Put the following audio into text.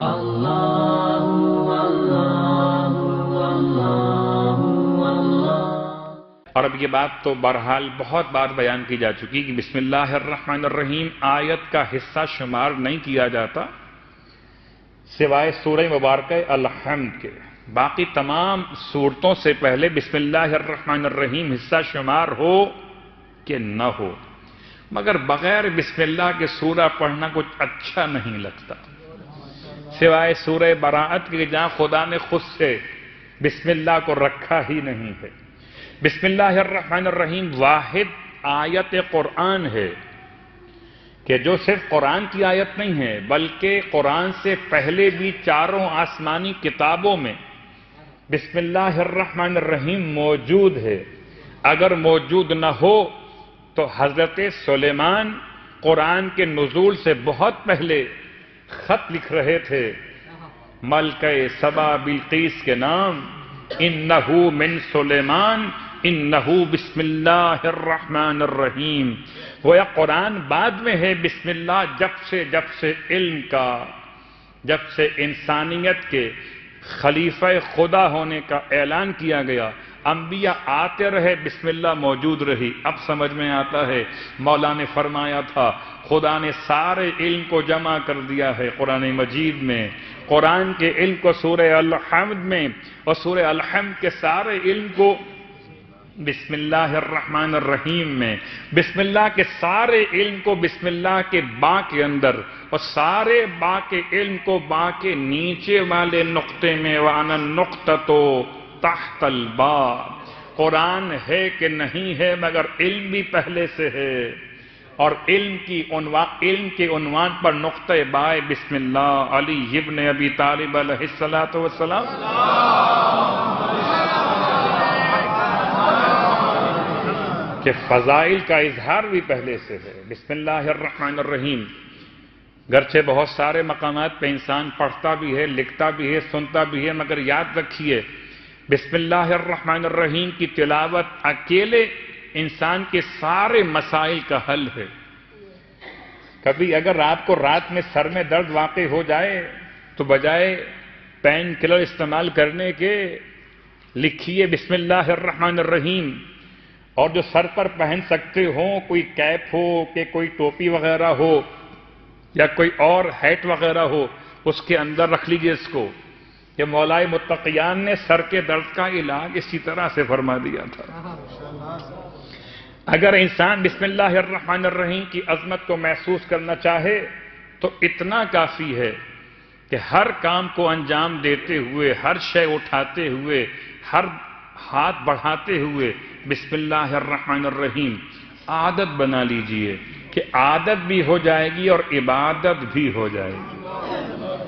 اور اب یہ بات تو بہرحال بہت بار بیان کی جا چکی کہ بسم اللہ الرحمن الرحیم آیت کا حصہ شمار نہیں کیا جاتا سوائے سورہ مبارکہ الحمد کے. باقی تمام سورتوں سے پہلے بسم اللہ الرحمن الرحیم حصہ شمار ہو کہ نہ ہو، مگر بغیر بسم اللہ کے سورہ پڑھنا کچھ اچھا نہیں لگتا، سوائے سورہ براءت کے جہاں خدا نے خود سے بسم اللہ کو رکھا ہی نہیں ہے. بسم اللہ الرحمن الرحیم واحد آیت قرآن ہے کہ جو صرف قرآن کی آیت نہیں ہے بلکہ قرآن سے پہلے بھی چاروں آسمانی کتابوں میں بسم اللہ الرحمن الرحیم موجود ہے. اگر موجود نہ ہو تو حضرت سلیمان قرآن کے نزول سے بہت پہلے خط لکھ رہے تھے ملکہ سبا بلقیس کے نام، انہو من سلیمان انہو بسم اللہ الرحمن الرحیم. گویا قرآن بعد میں ہے بسم اللہ جب سے علم کا، جب سے انسانیت کے خلیفہ خدا ہونے کا اعلان کیا گیا، انبیاء آتے رہے بسم اللہ موجود رہی. اب سمجھ میں آتا ہے مولا نے فرمایا تھا خدا نے سارے علم کو جمع کر دیا ہے قرآن مجید میں، قرآن کے علم کو سورہ الحمد میں، اور سورہ الحمد کے سارے علم کو بسم اللہ الرحمن الرحیم میں، بسم اللہ کے سارے علم کو بسم اللہ کے با کے اندر، اور سارے با کے علم کو با کے نیچے والے نقطے میں، وَأَنَا النُّقْطَةُ تحت الباء. قرآن ہے کہ نہیں ہے مگر علم بھی پہلے سے ہے، اور علم کے عنوان پر نقطہ بائے بسم اللہ. علی ابن ابی طالب علیہ السلام کہ فضائل کا اظہار بھی پہلے سے ہے. بسم اللہ الرحمن الرحیم گرچہ بہت سارے مقامات پہ انسان پڑھتا بھی ہے، لکھتا بھی ہے، سنتا بھی ہے، مگر یاد رکھیے بسم اللہ الرحمن الرحیم کی تلاوت اکیلے انسان کے سارے مسائل کا حل ہے. کبھی اگر آپ کو رات میں سر میں درد واقع ہو جائے تو بجائے پین کلر استعمال کرنے کے لکھیے بسم اللہ الرحمن الرحیم، اور جو سر پر پہن سکتے ہوں، کوئی کیپ ہو کہ کوئی ٹوپی وغیرہ ہو یا کوئی اور ہیٹ وغیرہ ہو، اس کے اندر رکھ لیجئے اس کو. کہ مولائے متقیان نے سر کے درد کا علاج اسی طرح سے فرما دیا تھا. اگر انسان بسم اللہ الرحمن الرحیم کی عظمت کو محسوس کرنا چاہے تو اتنا کافی ہے کہ ہر کام کو انجام دیتے ہوئے، ہر شے اٹھاتے ہوئے، ہر ہاتھ بڑھاتے ہوئے بسم اللہ الرحمن الرحیم عادت بنا لیجئے کہ عادت بھی ہو جائے گی اور عبادت بھی ہو جائے گی.